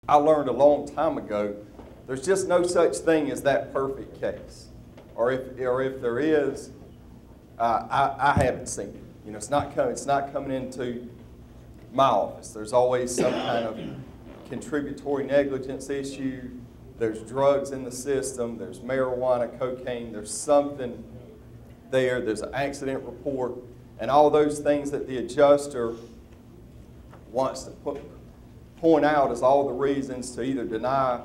I learned a long time ago, there's just no such thing as that perfect case. Or if there is, I haven't seen it. You know, it's not coming into my office. There's always some kind of contributory negligence issue. There's drugs in the system. There's marijuana, cocaine. There's something there. There's an accident report. And all those things that the adjuster wants to point out as all the reasons to either deny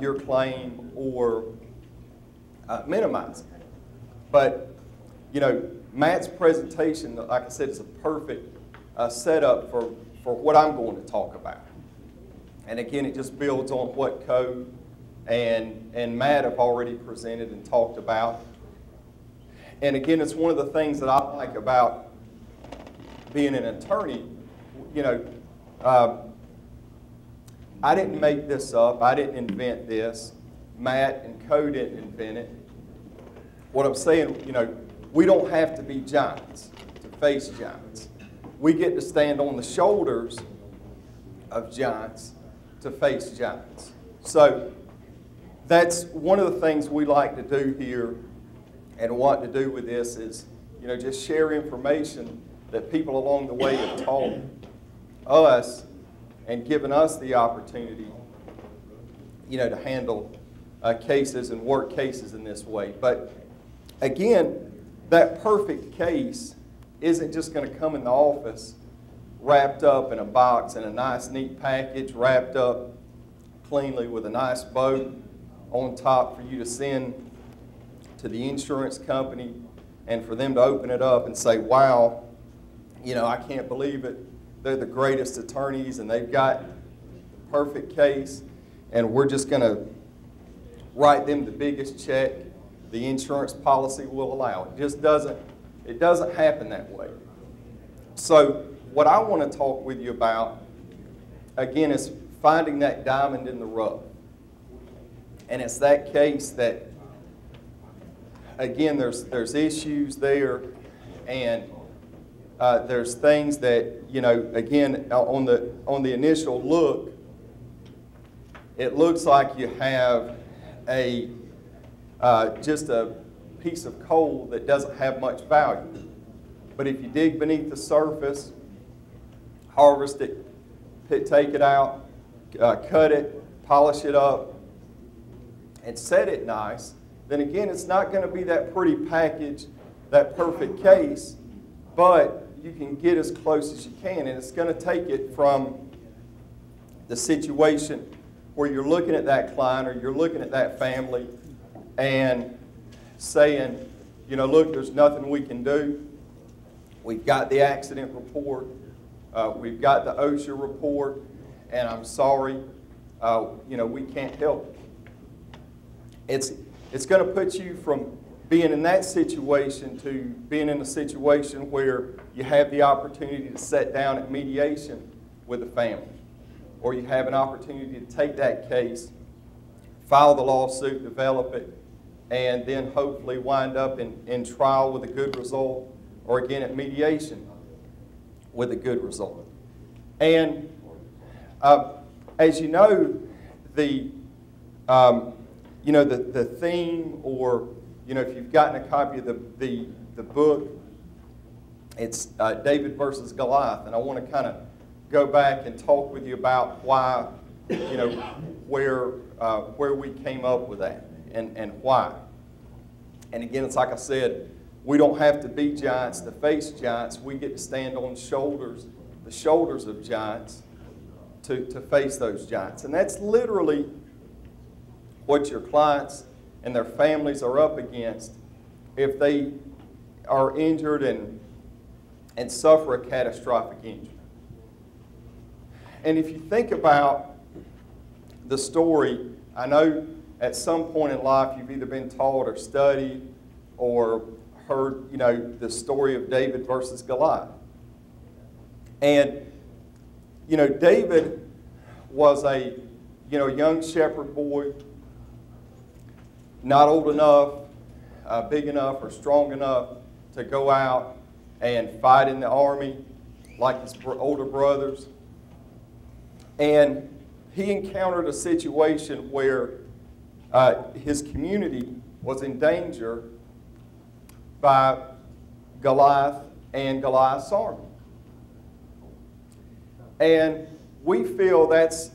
your claim or minimize it. But, you know, Matt's presentation, like I said, is a perfect setup for what I'm going to talk about. And again, it just builds on what Code and Matt have already presented and talked about. And again, it's one of the things that I like about being an attorney. You know, I didn't make this up. I didn't invent this. Matt and Code didn't invent it. What I'm saying, you know, we don't have to be giants to face giants. We get to stand on the shoulders of giants to face giants. So that's one of the things we like to do here and want to do with this is, you know, just share information that people along the way have taught us and given us the opportunity, you know, to handle cases and work cases in this way. But again, that perfect case isn't just going to come in the office wrapped up in a box in a nice, neat package, wrapped up cleanly with a nice bow on top for you to send to the insurance company and for them to open it up and say, wow, you know, I can't believe it. They're the greatest attorneys and they've got the perfect case and we're just going to write them the biggest check the insurance policy will allow. It doesn't happen that way. So what I want to talk with you about, again, is finding that diamond in the rough. And it's that case that, again, there's issues there, and there's things that, you know, again, on the initial look, it looks like you have just a piece of coal that doesn't have much value. But if you dig beneath the surface, harvest it, take it out, cut it, polish it up, and set it nice, then again, it's not going to be that pretty package, that perfect case, but you can get as close as you can, and it's going to take it from the situation where you're looking at that client or you're looking at that family and saying, you know, look, there's nothing we can do. We've got the accident report. We've got the OSHA report, and I'm sorry, you know, we can't help it. It's going to put you from being in that situation to being in a situation where you have the opportunity to sit down at mediation with the family, or you have an opportunity to take that case, file the lawsuit, develop it, and then hopefully wind up in trial with a good result, or again at mediation with a good result. And as you know, the theme, or you know, if you've gotten a copy of the book, it's David versus Goliath, and I want to kind of go back and talk with you about why, you know, where we came up with that and why. And again, it's like I said, we don't have to be giants to face giants. We get to stand on the shoulders of giants to face those giants. And that's literally what your clients and their families are up against if they are injured and suffer a catastrophic injury. And if you think about the story, I know at some point in life you've either been taught or studied or heard, you know, the story of David versus Goliath. And, you know, David was a, you know, young shepherd boy, not old enough, big enough, or strong enough to go out and fight in the army like his older brothers. And he encountered a situation where his community was in danger by Goliath and Goliath's army. And we feel that's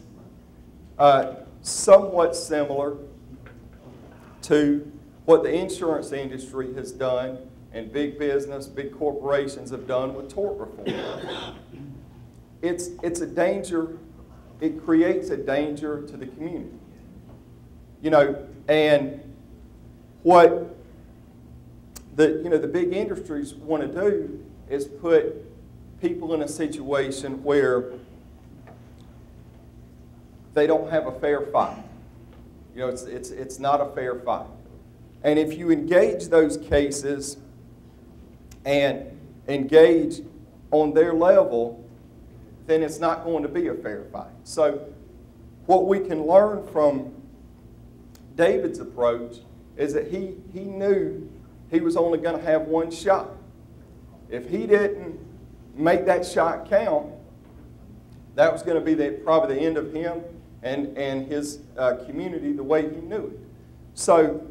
somewhat similar to what the insurance industry has done and big business, big corporations have done with tort reform. It's a danger, it creates a danger to the community. You know, and what the big industries want to do is put people in a situation where they don't have a fair fight. You know, it's not a fair fight. And if you engage those cases and engage on their level, then it's not going to be a fair fight. So what we can learn from David's approach is that he knew he was only going to have one shot. If he didn't make that shot count, that was going to be probably the end of him and his community the way he knew it. So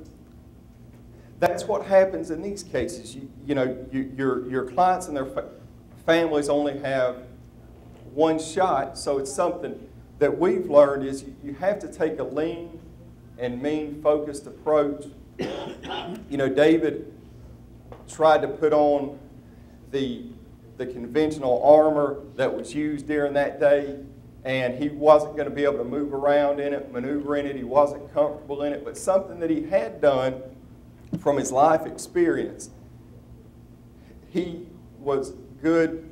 that's what happens in these cases. Your clients and their families only have one shot, so it's something that we've learned is you have to take a lean and mean focused approach. You know, David tried to put on the conventional armor that was used during that day, and he wasn't going to be able to move around in it, maneuver in it. He wasn't comfortable in it, but something that he had done from his life experience. He was good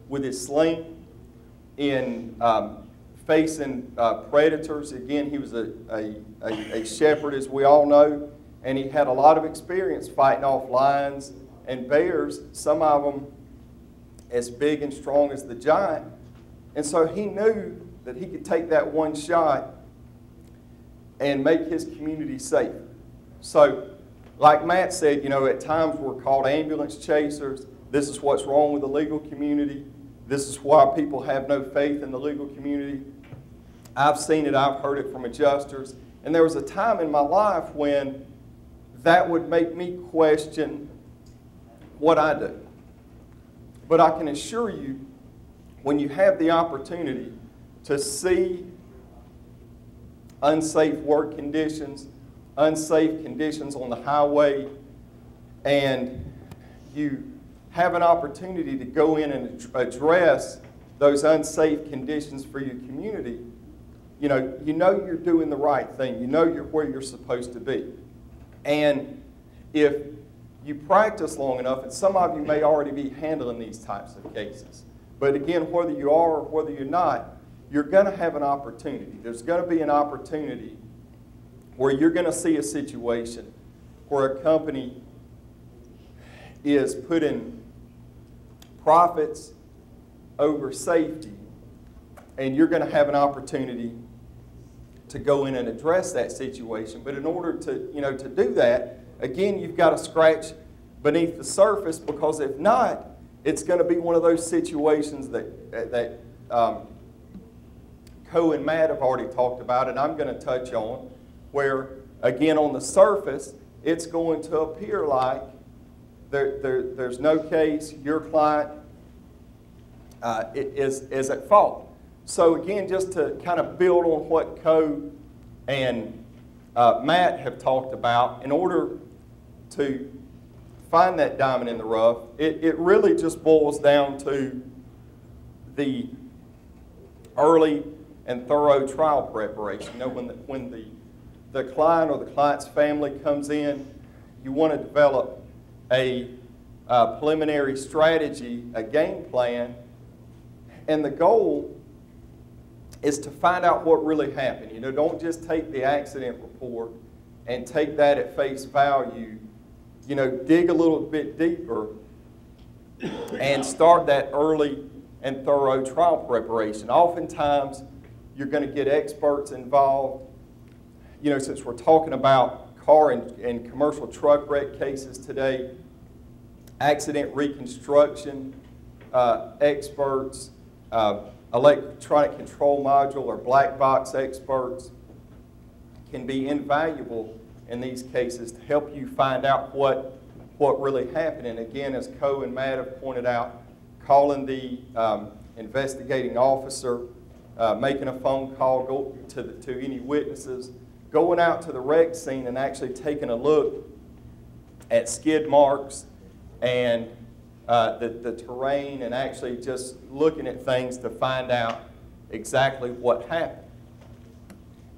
with his sling in facing predators. Again, he was a shepherd, as we all know, and he had a lot of experience fighting off lions and bears, some of them as big and strong as the giant. And so he knew that he could take that one shot and make his community safe. So, like Matt said, you know, at times we're called ambulance chasers. This is what's wrong with the legal community. This is why people have no faith in the legal community. I've seen it, I've heard it from adjusters. And there was a time in my life when that would make me question what I do. But I can assure you, when you have the opportunity to see unsafe work conditions, unsafe conditions on the highway, and you have an opportunity to go in and address those unsafe conditions for your community, you know you're doing the right thing. You know you're where you're supposed to be. And if you practice long enough, and some of you may already be handling these types of cases, but again, whether you are or whether you're not, you're going to have an opportunity. There's going to be an opportunity where you're going to see a situation where a company is putting profits over safety, and you're going to have an opportunity to go in and address that situation. But in order to do that, again, you've got to scratch beneath the surface, because if not, it's going to be one of those situations that Co and Matt have already talked about, and I'm going to touch on, where, again, on the surface, it's going to appear like there's no case, your client is at fault. So again, just to kind of build on what Co and Matt have talked about, in order to find that diamond in the rough, it really just boils down to the early and thorough trial preparation. You know, when the client or the client's family comes in, you want to develop a preliminary strategy, a game plan, and the goal is to find out what really happened. You know, don't just take the accident report and take that at face value. You know, dig a little bit deeper and start that early and thorough trial preparation. Oftentimes, you're going to get experts involved. You know, since we're talking about car and commercial truck wreck cases today, accident reconstruction experts, a electronic control module or black box experts can be invaluable in these cases to help you find out what really happened. And again, as Co and Matt have pointed out, calling the investigating officer, making a phone call, go to any witnesses, going out to the wreck scene and actually taking a look at skid marks and the terrain, and actually just looking at things to find out exactly what happened.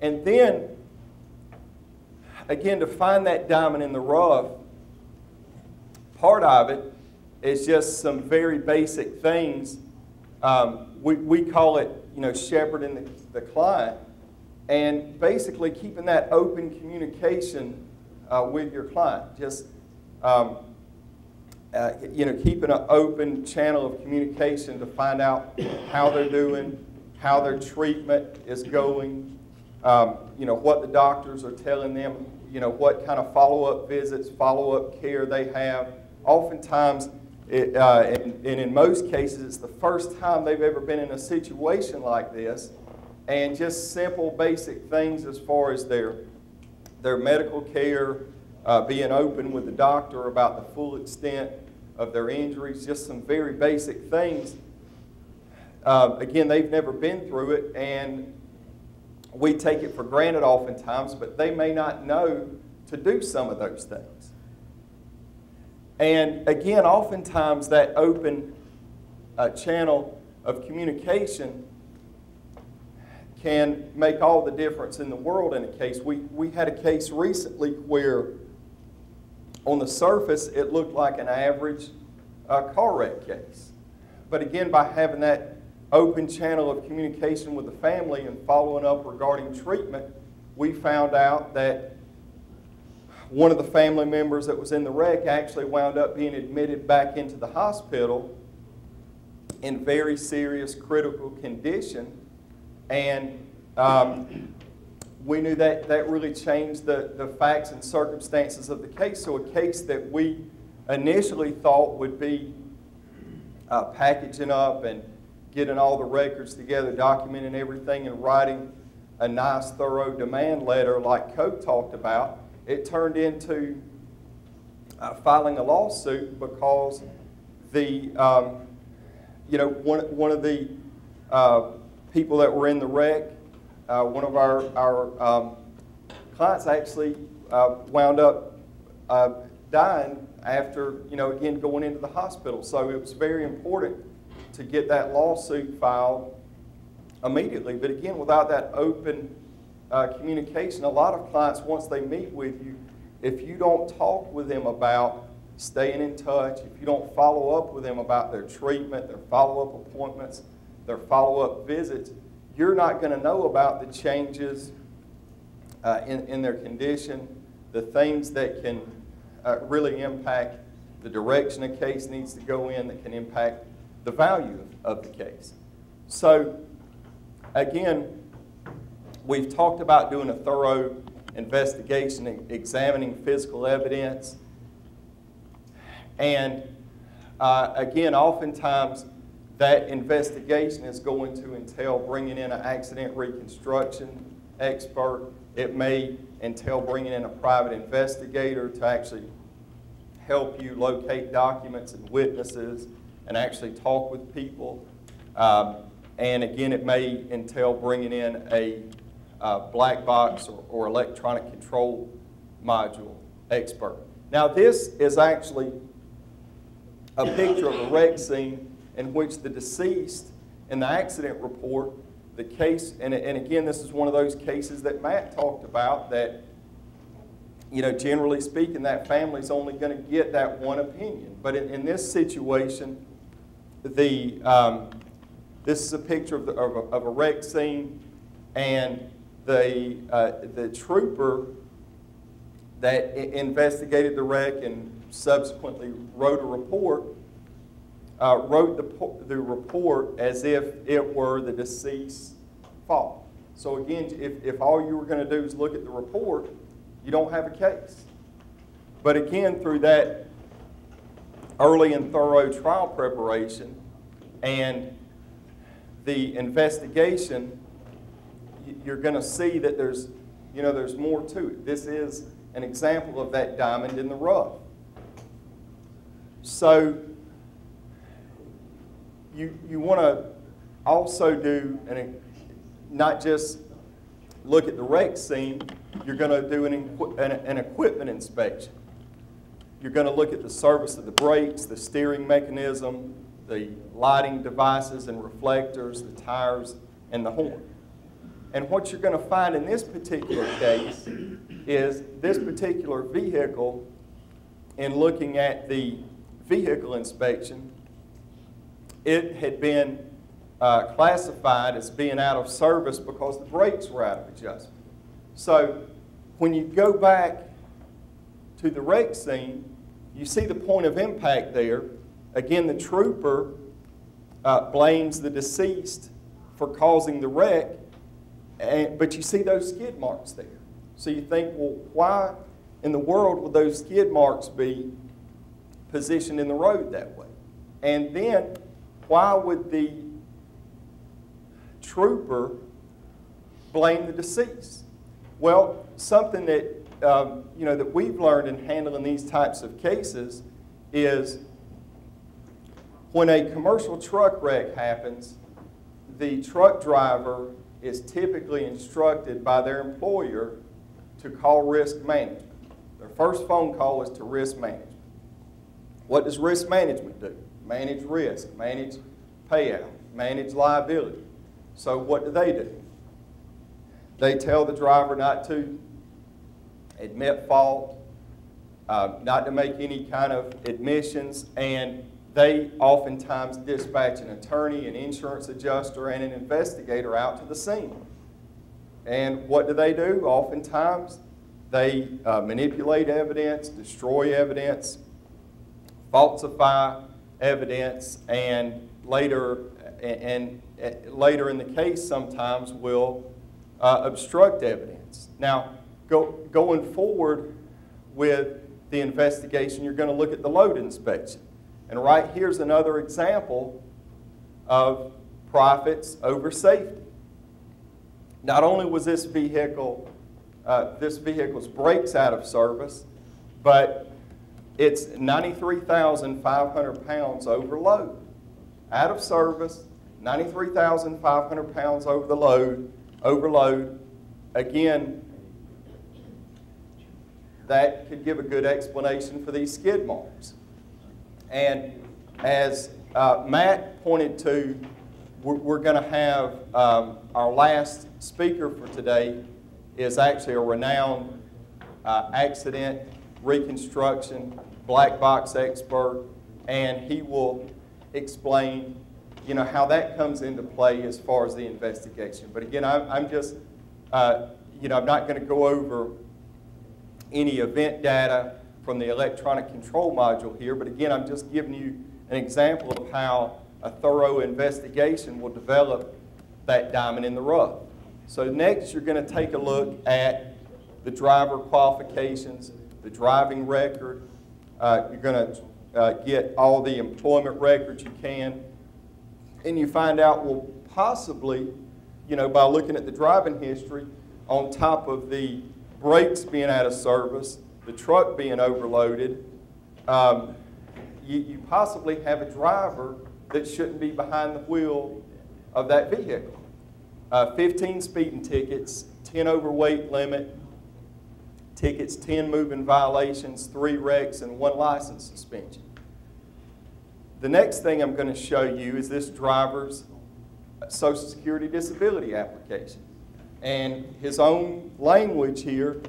And then, again, to find that diamond in the rough, part of it is just some very basic things. We call it, shepherding the client, and basically keeping that open communication with your client. Just keeping an open channel of communication to find out how they're doing, how their treatment is going, what the doctors are telling them, what kind of follow-up visits, follow-up care they have. Oftentimes, and in most cases, it's the first time they've ever been in a situation like this, and just simple, basic things as far as their medical care, being open with the doctor about the full extent of their injuries, just some very basic things. Again, they've never been through it, and we take it for granted oftentimes, but they may not know to do some of those things. And again, oftentimes that open channel of communication can make all the difference in the world in a case. We had a case recently where on the surface it looked like an average car wreck case. But again, by having that open channel of communication with the family and following up regarding treatment, we found out that one of the family members that was in the wreck actually wound up being admitted back into the hospital in very serious critical condition. And we knew that really changed the facts and circumstances of the case. So a case that we initially thought would be packaging up and getting all the records together, documenting everything, and writing a nice, thorough demand letter like Coke talked about, it turned into filing a lawsuit because the one of the people that were in the wreck, one of our clients actually wound up dying after, again, going into the hospital. So it was very important to get that lawsuit filed immediately. But again, without that open communication, a lot of clients, once they meet with you, if you don't talk with them about staying in touch, if you don't follow up with them about their treatment, their follow-up appointments, their follow-up visits, you're not going to know about the changes in their condition, the things that can really impact the direction a case needs to go in, that can impact the value of the case. So, again, we've talked about doing a thorough investigation, examining physical evidence, and again, oftentimes that investigation is going to entail bringing in an accident reconstruction expert. It may entail bringing in a private investigator to actually help you locate documents and witnesses and actually talk with people. And again, it may entail bringing in a black box or electronic control module expert. Now, this is actually a picture of a wreck scene in which the deceased, in the accident report, the case, and again, this is one of those cases that Matt talked about that, generally speaking, that family's only going to get that one opinion. But in this situation, this is a picture of a wreck scene, and the trooper that investigated the wreck and subsequently wrote a report, wrote the report as if it were the deceased's fault. So again, if all you were going to do is look at the report, you don't have a case. But again, through that early and thorough trial preparation and the investigation, you're going to see that there's more to it. This is an example of that diamond in the rough. So you want to also do, not just look at the wreck scene, you're going to do an equipment inspection. You're going to look at the service of the brakes, the steering mechanism, the lighting devices and reflectors, the tires, and the horn. And what you're going to find in this particular case is this particular vehicle, in looking at the vehicle inspection, it had been classified as being out of service because the brakes were out of adjustment. So when you go back to the wreck scene, you see the point of impact there. Again, the trooper blames the deceased for causing the wreck, but you see those skid marks there. So you think, well, why in the world would those skid marks be positioned in the road that way? And then, why would the trooper blame the deceased? Well, something that that we've learned in handling these types of cases is when a commercial truck wreck happens, the truck driver is typically instructed by their employer to call risk management. Their first phone call is to risk management. What does risk management do? Manage risk, manage payout, manage liability. So what do? They tell the driver not to admit fault, not to make any kind of admissions, and they oftentimes dispatch an attorney, an insurance adjuster, and an investigator out to the scene. And what do? Oftentimes, they manipulate evidence, destroy evidence, falsify evidence, and later in the case sometimes will obstruct evidence. Now, going forward with the investigation, you're going to look at the load inspection. And right here's another example of profits over safety. Not only was this vehicle's brakes out of service, but it's 93,500 pounds over load. Out of service, 93,500 pounds over load. Again, that could give a good explanation for these skid marks. And as Matt pointed to, we're going to have our last speaker for today is actually a renowned accident reconstruction black box expert, and he will explain how that comes into play as far as the investigation. But again, I'm just I'm not going to go over any event data from the electronic control module here, but again, I'm just giving you an example of how a thorough investigation will develop that diamond in the rough. So next, you're going to take a look at the driver qualifications, the driving record. You're going to get all the employment records you can, and you find out, well, possibly, by looking at the driving history, on top of the brakes being out of service, the truck being overloaded, you possibly have a driver that shouldn't be behind the wheel of that vehicle. 15 speeding tickets, 10 overweight limit tickets, 10 moving violations, 3 wrecks, and 1 license suspension. The next thing I'm going to show you is this driver's Social Security disability application. And his own language here,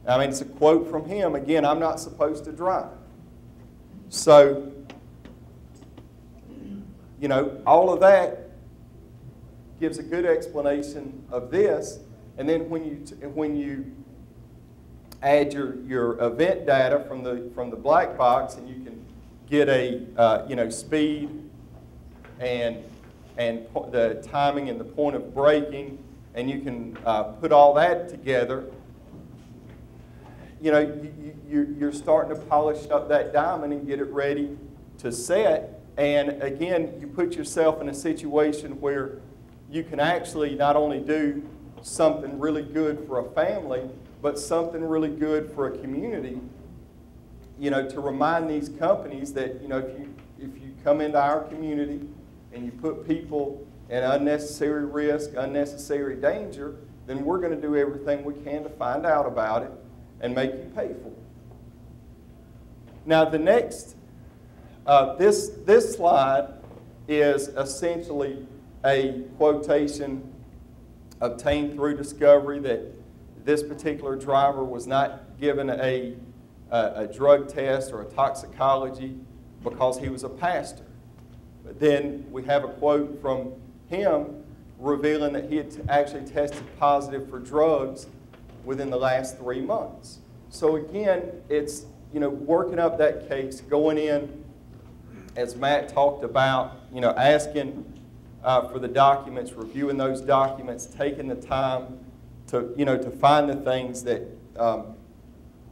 it's a quote from him. Again, I'm not supposed to drive. So, all of that gives a good explanation of this. And then when you add your event data from the black box, and you can get a speed and the timing and the point of braking, and you can put all that together, you're starting to polish up that diamond and get it ready to set. And again, you put yourself in a situation where you can actually not only do something really good for a family, but something really good for a community, to remind these companies that, if you come into our community and you put people in unnecessary risk, unnecessary danger, then we're going to do everything we can to find out about it and make you pay for it. Now, the next, this slide is essentially a quotation obtained through discovery that this particular driver was not given a drug test or a toxicology because he was a pastor. But then we have a quote from him revealing that he had actually tested positive for drugs within the last 3 months. So again, it's working up that case, going in, as Matt talked about, asking for the documents, reviewing those documents, taking the time to find the things that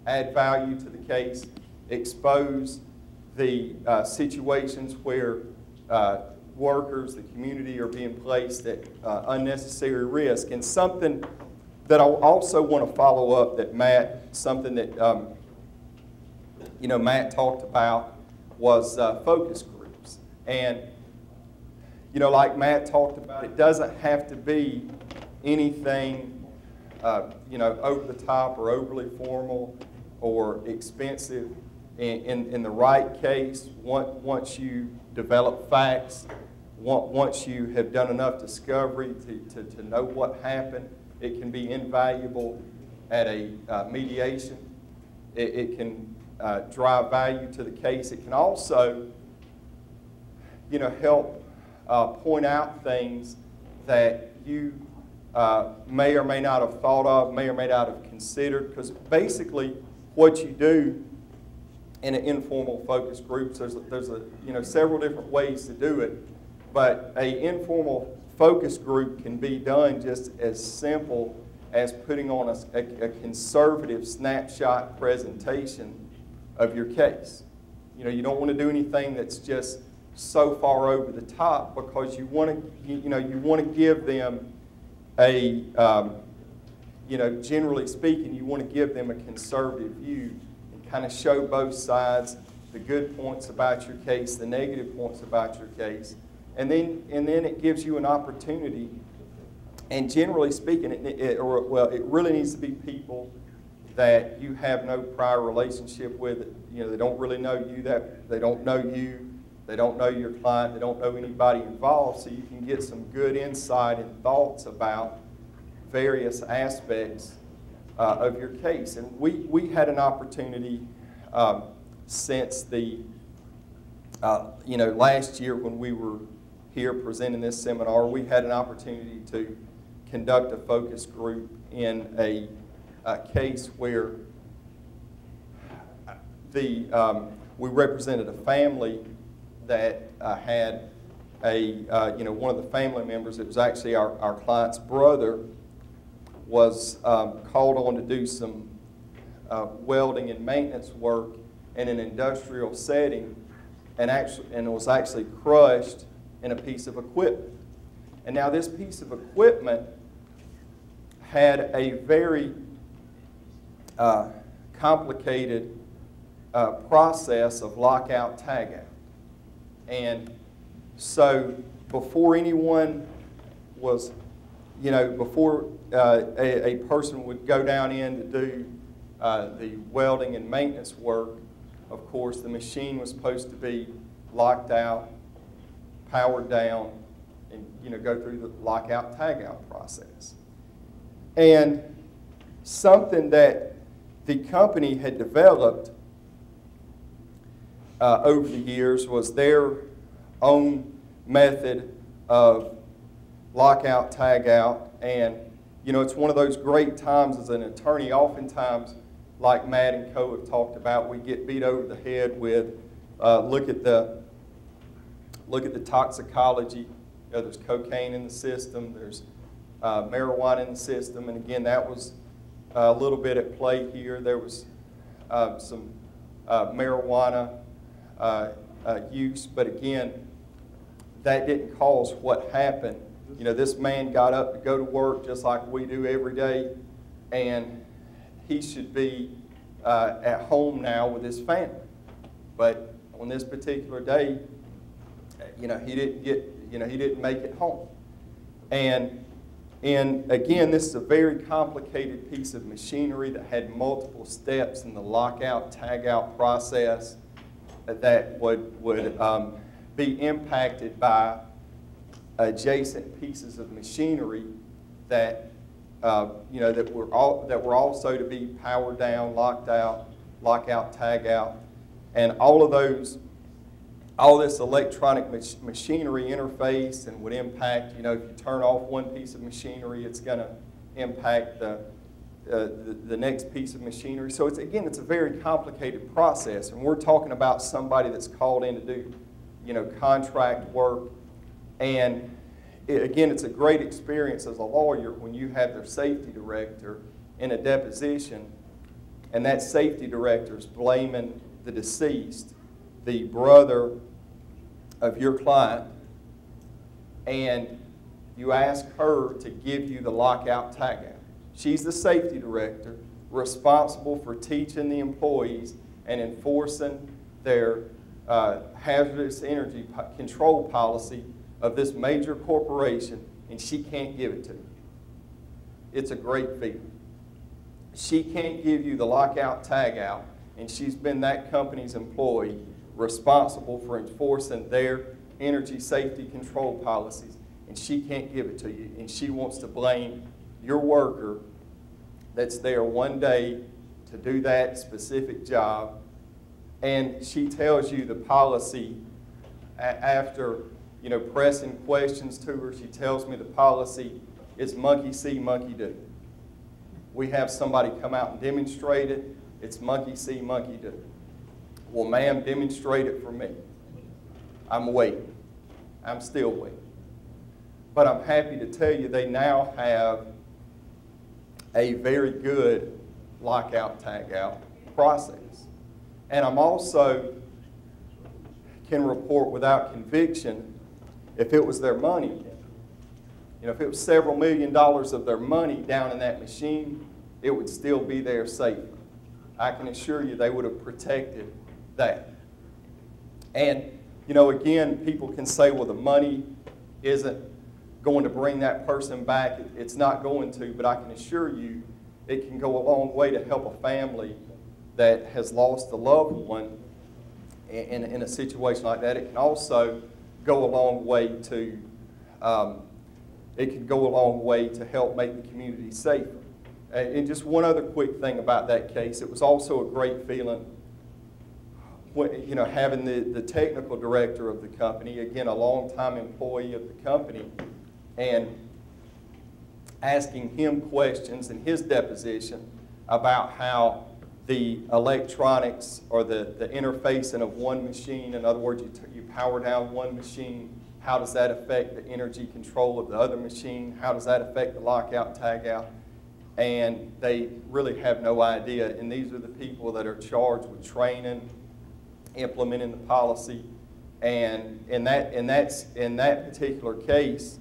add value to the case, expose the situations where workers, the community, are being placed at unnecessary risk. And something that I also want to follow up that Matt talked about was focus groups. And, like Matt talked about, it doesn't have to be anything, over the top or overly formal or expensive. In the right case, once you develop facts, once you have done enough discovery to know what happened, it can be invaluable at a mediation. It can drive value to the case. It can also, help point out things that you may or may not have thought of, may or may not have considered. Because basically, what you do in an informal focus group, there's several different ways to do it, but an informal focus group can be done just as simple as putting on a conservative snapshot presentation of your case. You don't want to do anything that's just so far over the top, because you want to give them a generally speaking, you want to give them a conservative view and kind of show both sides, the good points about your case, the negative points about your case, and then it gives you an opportunity. And generally speaking, it really needs to be people that you have no prior relationship with. They don't really know you, that they don't know you, they don't know your client, they don't know anybody involved, so you can get some good insight and thoughts about various aspects of your case. And we had an opportunity since the last year when we were here presenting this seminar, we had an opportunity to conduct a focus group in a case where we represented a family that had one of the family members, it was actually our client's brother, was called on to do some welding and maintenance work in an industrial setting, and was actually crushed in a piece of equipment. And now this piece of equipment had a very complicated process of lockout tagout. And so before anyone was, before a person would go down in to do the welding and maintenance work, of course, the machine was supposed to be locked out, powered down, and go through the lockout tagout process. And something that the company had developed over the years was their own method of lockout tagout. And it's one of those great times as an attorney. Oftentimes, like Matt and Co have talked about, we get beat over the head with look at the toxicology. There's cocaine in the system, there's marijuana in the system, and again, that was a little bit at play here. There was some marijuana use, but again, that didn't cause what happened You know, this man got up to go to work just like we do every day, and he should be at home now with his family. But on this particular day, he didn't make it home. And again, this is a very complicated piece of machinery that had multiple steps in the lockout, tagout process that would be impacted by adjacent pieces of machinery that that were also to be powered down, locked out, lockout, tagout, and all this electronic machinery interface, and would impact, if you turn off one piece of machinery, it's going to impact the next piece of machinery. So it's a very complicated process, and we're talking about somebody that's called in to do, contract work. And it's a great experience as a lawyer when you have their safety director in a deposition, and that safety director is blaming the deceased, the brother of your client, and you ask her to give you the lockout tagout. She's the safety director responsible for teaching the employees and enforcing their hazardous energy control policy of this major corporation, and she can't give it to you. It's a great feeling. She can't give you the lockout tagout, and she's been that company's employee responsible for enforcing their energy safety control policies, and she can't give it to you, and she wants to blame your worker that's there one day to do that specific job. And she tells you the policy after pressing questions to her. She tells me the policy is monkey see, monkey do. We have somebody come out and demonstrate it. It's monkey see, monkey do. Well, ma'am, demonstrate it for me. I'm waiting. I'm still waiting. But I'm happy to tell you they now have a very good lockout, tagout process. And I'm also can report without conviction, if it was their money, if it was several $1 million of their money down in that machine, it would still be there safely. I can assure you they would have protected that. And, again, people can say, well, the money isn't going to bring that person back. It's not going to, but I can assure you it can go a long way to help a family that has lost a loved one in a situation like that. It can also go a long way to help make the community safer. And just one other quick thing about that case, it was also a great feeling having the technical director of the company, again, a longtime employee of the company, and asking him questions in his deposition about how the electronics or the interfacing of one machine, in other words, you power down one machine, how does that affect the energy control of the other machine? How does that affect the lockout, tagout? And they really have no idea. And these are the people that are charged with training, implementing the policy. And in that particular case,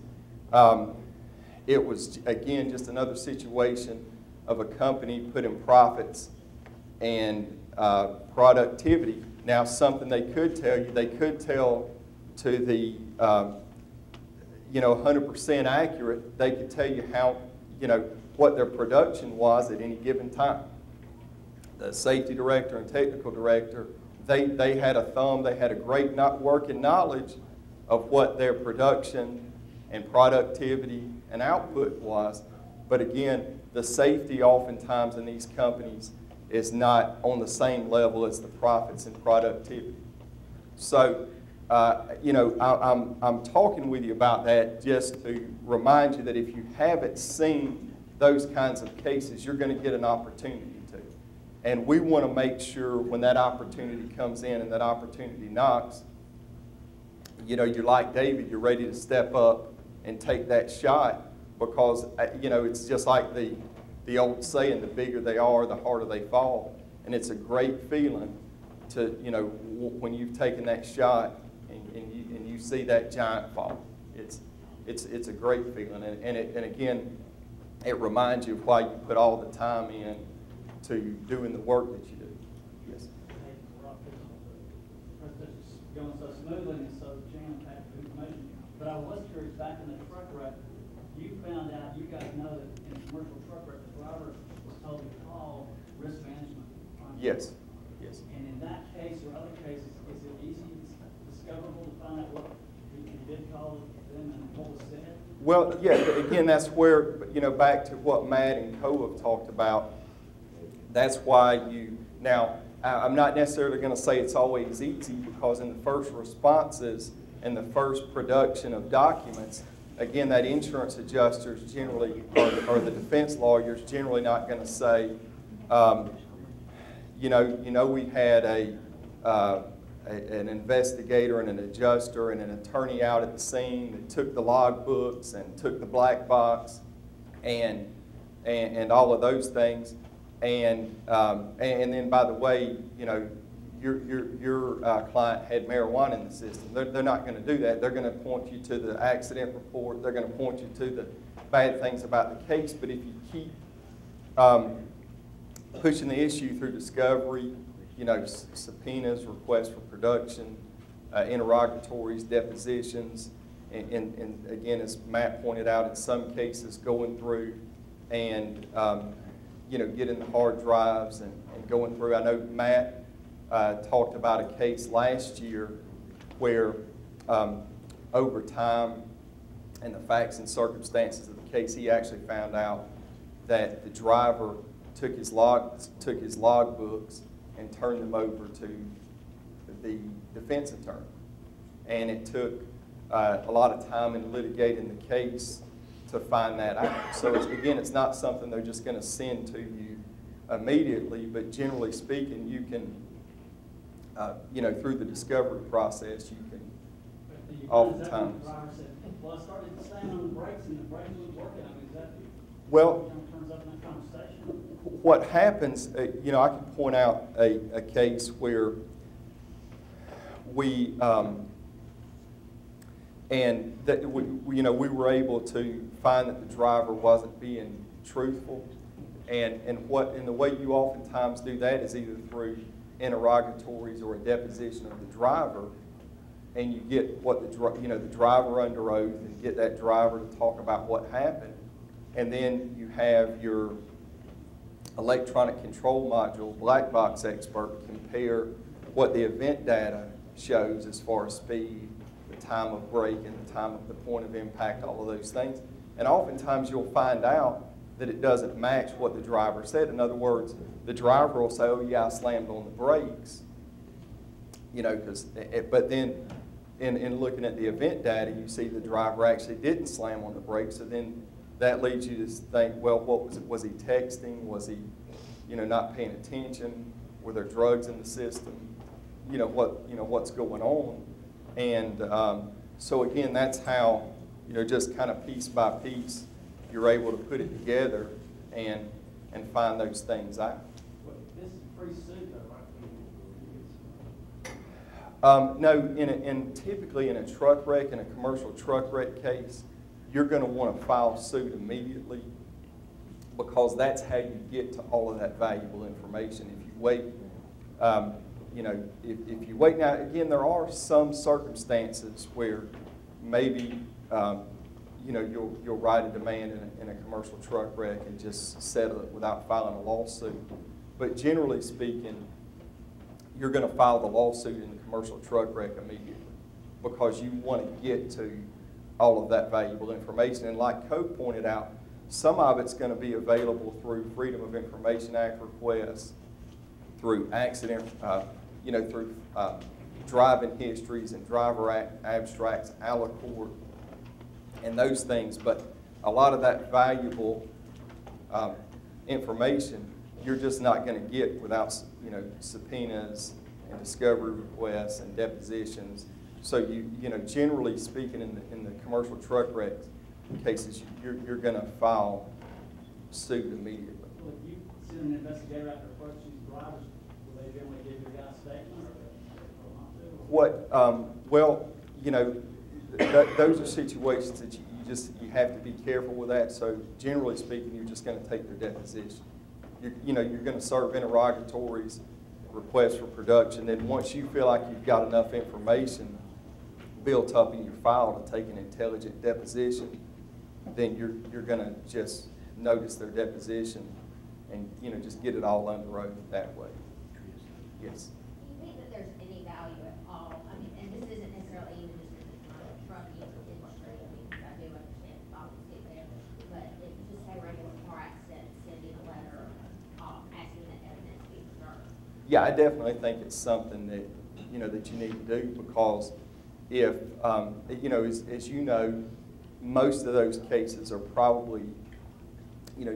it was, again, just another situation of a company putting profits and productivity. Now, something they could tell you, they could tell to the 100% accurate, they could tell you how, what their production was at any given time. The safety director and technical director, they had a thumb, they had a great working knowledge of what their production and productivity and output was. But again, the safety oftentimes in these companies is not on the same level as the profits and productivity. So, I'm talking with you about that just to remind you that if you haven't seen those kinds of cases, you're going to get an opportunity to. And we want to make sure when that opportunity comes in and that opportunity knocks, you're like David, you're ready to step up and take that shot, because, it's just like the old saying, the bigger they are, the harder they fall. And it's a great feeling to, when you've taken that shot and you see that giant fall. it's a great feeling, and again, it reminds you of why you put all the time in to doing the work that you do. Yes. It's going so smoothly and so jam-packed with information. But I was curious, back in the truck wreck, you found out, you guys know that in a commercial truck wreck, the driver was told to call risk management. Right? Yes. Yes. And in that case or other cases, is it easy, discoverable to find out what you did call them and what was said? Well, yeah, again, that's where, back to what Matt and Co have talked about. That's why now, I'm not necessarily going to say it's always easy, because in the first responses and the first production of documents, again, that insurance adjuster is generally, or the defense lawyer is generally not going to say, we had an investigator and an adjuster and an attorney out at the scene that took the log books and took the black box and all of those things. And then, by the way, your client had marijuana in the system. They're not going to do that. They're going to point you to the accident report. They're going to point you to the bad things about the case. But if you keep pushing the issue through discovery, subpoenas, requests for production, interrogatories, depositions, and again, as Matt pointed out, in some cases going through and getting the hard drives and going through. I know Matt talked about a case last year where over time and the facts and circumstances of the case, he actually found out that the driver took his log books and turned them over to the defense attorney. And it took a lot of time in litigating the case to find that out. So again, it's not something they're just going to send to you immediately, but generally speaking, you can, through the discovery process, you can oftentimes. The driver said, well, I started staying on the brakes and the brakes was working. I mean, is that turns up in that conversation? What happens, I can point out a case where we were able to find that the driver wasn't being truthful, and the way you oftentimes do that is either through interrogatories or a deposition of the driver, and you get the driver under oath and get that driver to talk about what happened, and then you have your electronic control module black box expert compare what the event data shows as far as speed, the time of brake, and the time of the point of impact, all of those things. And oftentimes you'll find out that it doesn't match what the driver said. In other words, the driver will say, oh yeah, I slammed on the brakes, but then in looking at the event data, you see the driver actually didn't slam on the brakes. So then that leads you to think, well, what was it? Was he texting? Was he, not paying attention? Were there drugs in the system? What's going on? And so again, that's how, just kind of piece by piece, you're able to put it together and find those things out. Well, this is pre-suit, though, right? No, typically in a truck wreck, in a commercial truck wreck case, you're going to want to file suit immediately, because that's how you get to all of that valuable information. If you wait, if you wait. Now, again, there are some circumstances where maybe, you'll write a demand in a commercial truck wreck and just settle it without filing a lawsuit. But generally speaking, you're going to file the lawsuit in the commercial truck wreck immediately, because you want to get to all of that valuable information. And like Cope pointed out, some of it's going to be available through Freedom of Information Act requests, through accident, through driving histories and driver abstracts, aliquot, and those things. But a lot of that valuable information, you're just not going to get without, subpoenas and discovery requests and depositions. So generally speaking, in the commercial truck wreck cases, you're going to file suit immediately. Well, if you send an investigator out to approach these drivers, will they generally give your guy a statement, or not? Those are situations that you you have to be careful with that. So generally speaking, you're just going to take their deposition. You're going to serve interrogatories, requests for production. Then once you feel like you've got enough information built up in your file to take an intelligent deposition, then you're going to just notice their deposition and just get it all under oath that way. Yes. Do you think that there's any value at all? I mean, and this isn't necessarily even just in the commercial trucking industry. I mean, I do understand obviously there, but if just say regular car accident, sending a letter, asking that evidence be preserved. Yeah, I definitely think it's something that that you need to do, because if as you know, most of those cases are probably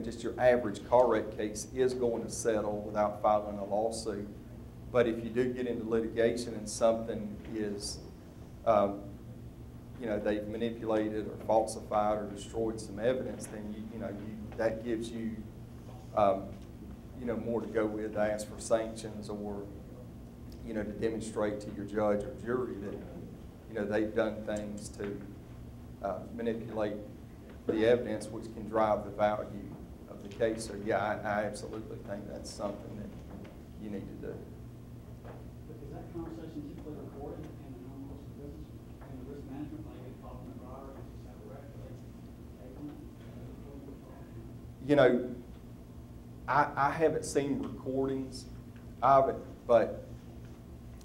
just your average car wreck case is going to settle without filing a lawsuit. But if you do get into litigation and something is, they've manipulated or falsified or destroyed some evidence, then that gives you, more to go with, to ask for sanctions, or, to demonstrate to your judge or jury that, they've done things to manipulate the evidence, which can drive the value of the case. So yeah, I absolutely think that's something that you need to do. But is that conversation typically recorded in the normal course of business, in the risk management, like talking to the driver, and just have a record, I haven't seen recordings of it, but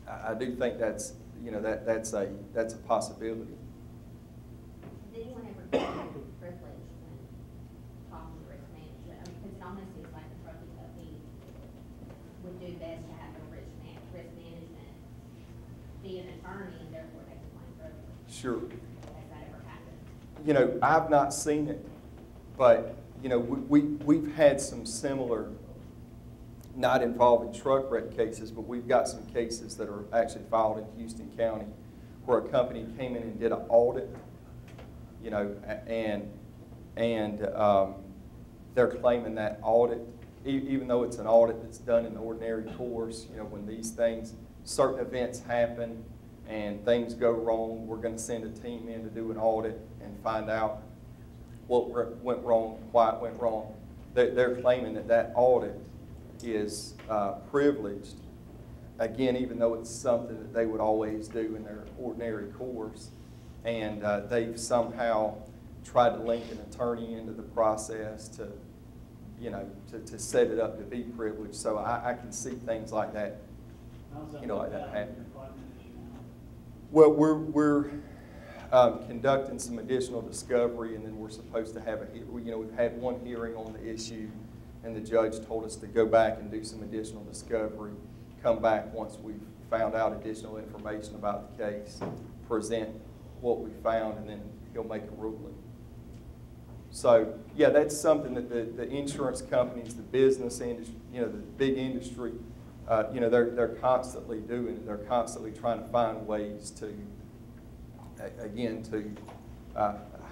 I do think that's that's a possibility. Did anyone ever get privilege when talking to risk management? I mean, because it almost seems like the trucking company would do best to have a risk management be an attorney, and therefore they can claim privilege. Sure. Has that ever happened? I've not seen it, but we've had some similar, not involving truck wreck cases, but we've got some cases that are actually filed in Houston County where a company came in and did an audit, and they're claiming that audit, even though it's an audit that's done in the ordinary course, when these things, certain events happen and things go wrong, we're going to send a team in to do an audit and find out what went wrong, why it went wrong. They're claiming that audit is privileged, again, even though it's something that they would always do in their ordinary course, and they've somehow tried to link an attorney into the process to set it up to be privileged. So I can see things like that, like that happening. Well, we're conducting some additional discovery, and then we're supposed to have we've had one hearing on the issue, and the judge told us to go back and do some additional discovery, come back once we've found out additional information about the case, present what we found, and then he'll make a ruling. So yeah, that's something that the insurance companies, the business industry, the big industry, they're constantly doing. They're constantly trying to find ways to, again, to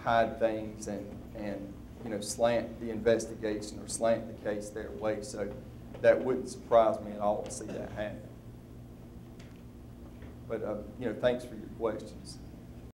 hide things and slant the investigation or slant the case their way. So that wouldn't surprise me at all to see that happen. But thanks for your questions.